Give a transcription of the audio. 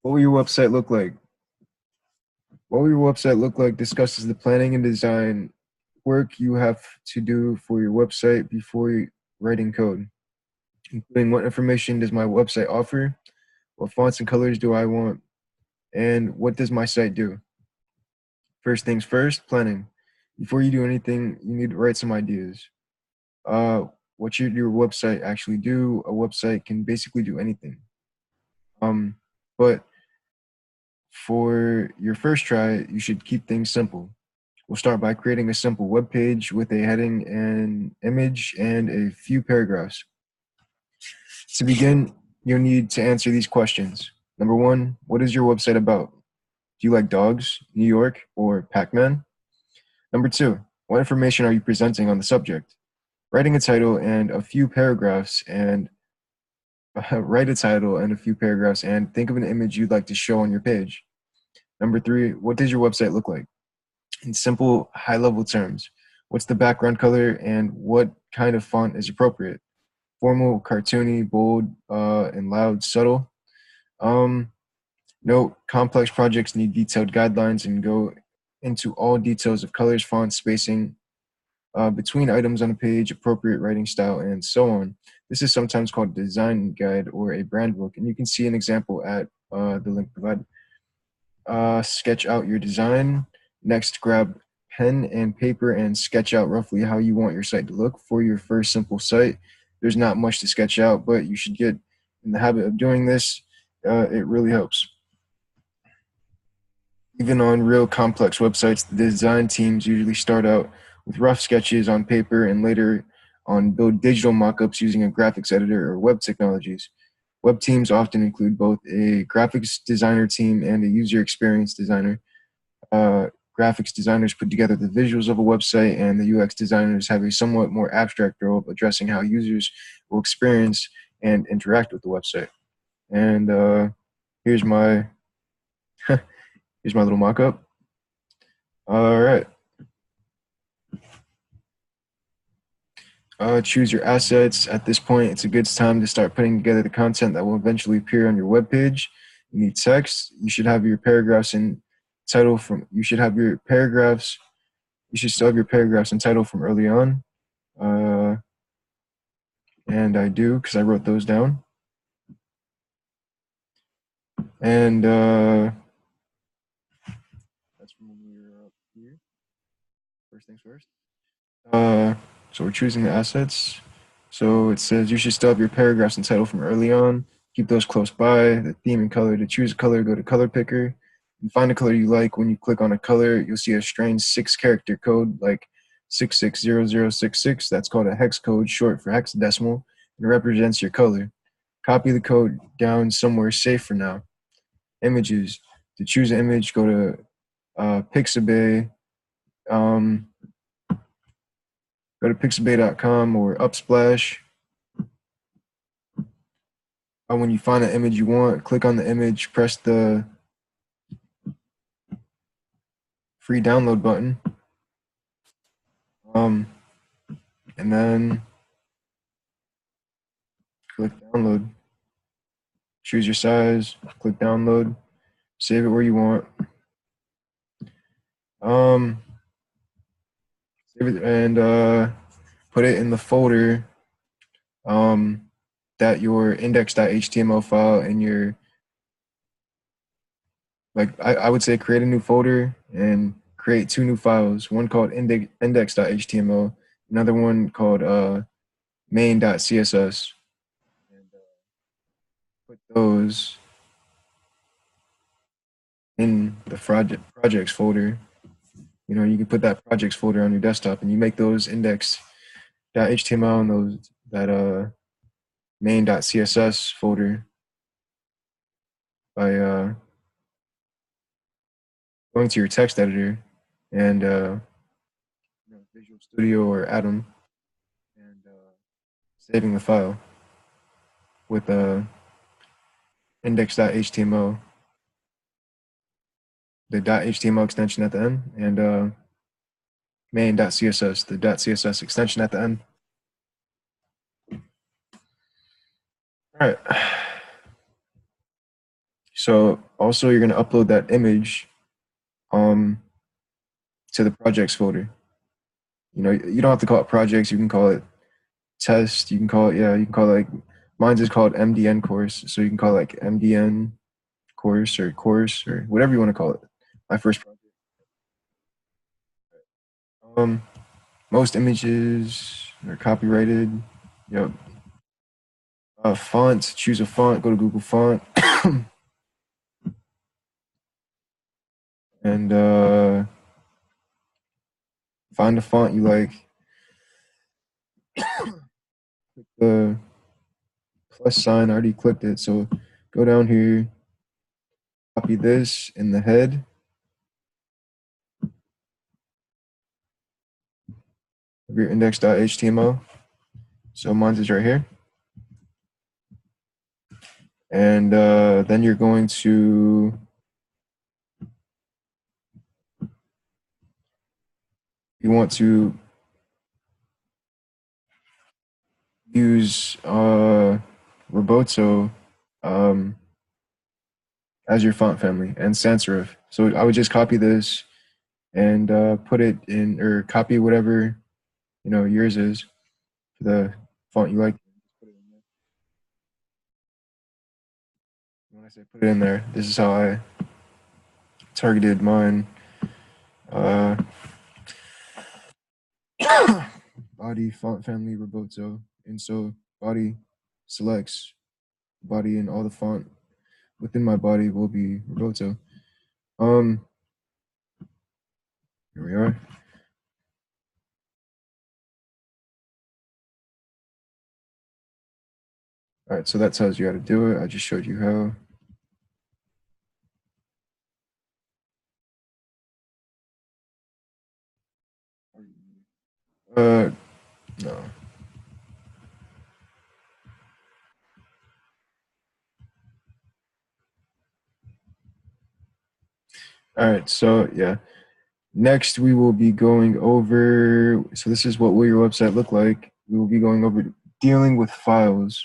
What will your website look like? What will your website look like discusses the planning and design work you have to do for your website before writing code, including what information does my website offer, what fonts and colors do I want, and what does my site do? First things first, planning. Before you do anything, you need to write some ideas. Uh, what should your website actually do? A website can basically do anything. But for your first try, you should keep things simple. We'll start by creating a simple web page with a heading and image and a few paragraphs. To begin, you'll need to answer these questions. Number one, what is your website about? Do you like dogs, New York, or Pac-Man? Number two, what information are you presenting on the subject? Writing a title and a few paragraphs and write a title and a few paragraphs and think of an image you'd like to show on your page. Number three, what does your website look like? In simple, high-level terms, what's the background color and what kind of font is appropriate? Formal, cartoony, bold, and loud, subtle. Note, complex projects need detailed guidelines and go into all details of colors, fonts, spacing, between items on a page, appropriate writing style, and so on. This is sometimes called a design guide or a brand book, and you can see an example at the link provided. Sketch out your design. Next, grab pen and paper and sketch out roughly how you want your site to look. For your first simple site, there's not much to sketch out, but you should get in the habit of doing this. It really helps. Even on real complex websites, the design teams usually start out with rough sketches on paper and later on build digital mockups using a graphics editor or web technologies. Web teams often include both a graphics designer team and a user experience designer. Graphics designers put together the visuals of a website, and the UX designers have a somewhat more abstract role of addressing how users will experience and interact with the website. And here's my here's my little mock-up. All right. Choose your assets. At this point, it's a good time to start putting together the content that will eventually appear on your web page. You need text. You should have your paragraphs and title from. You should have your paragraphs. You should still have your paragraphs and title from early on. And I do because I wrote those down. And that's when we were up here. First things first. So we're choosing the assets. So it says you should still have your paragraphs and title from early on. Keep those close by. The theme and color. To choose a color, go to color picker and find a color you like. When you click on a color, you'll see a strange 6-character code like 660066. That's called a hex code, short for hexadecimal, and it represents your color. Copy the code down somewhere safe for now. Images. To choose an image, go to Pixabay. Go to pixabay.com or Upsplash. When you find an image you want, click on the image, press the free download button. And then click download. Choose your size, click download, save it where you want. Save it and put it in the folder that your index.html file in your, like I would say create a new folder and create 2 new files, one called index.html, another one called main.css. And put those in the projects folder. You know, you can put that projects folder on your desktop and you make those index.html and those that main.css folder by going to your text editor and Visual Studio or Atom and saving the file with index.html, the .html extension at the end, and main.css, the .css extension at the end. All right. So Also, you're going to upload that image to the projects folder. You know, you don't have to call it projects. You can call it test. You can call it, you can call it like, mine's is called MDN course. So you can call it like MDN course or whatever you want to call it. My first project. Most images are copyrighted. Yep. Fonts, choose a font, go to Google Font. And find a font you like. The plus sign, I already clicked it. So go down here, copy this in the head. Of your index.html. So mine is right here. And then you're going to want to use Roboto as your font family and sans serif. So I would just copy this and put it in, or copy whatever yours is for the font you like. When I say put it in there, this is how I targeted mine. Body font family Roboto, and so body selects body, and all the font within my body will be Roboto. Here we are. All right, so that tells you how to do it. I just showed you how. No. All right, so yeah. Next, we will be going over, so this is what will your website look like. We will be going over dealing with files.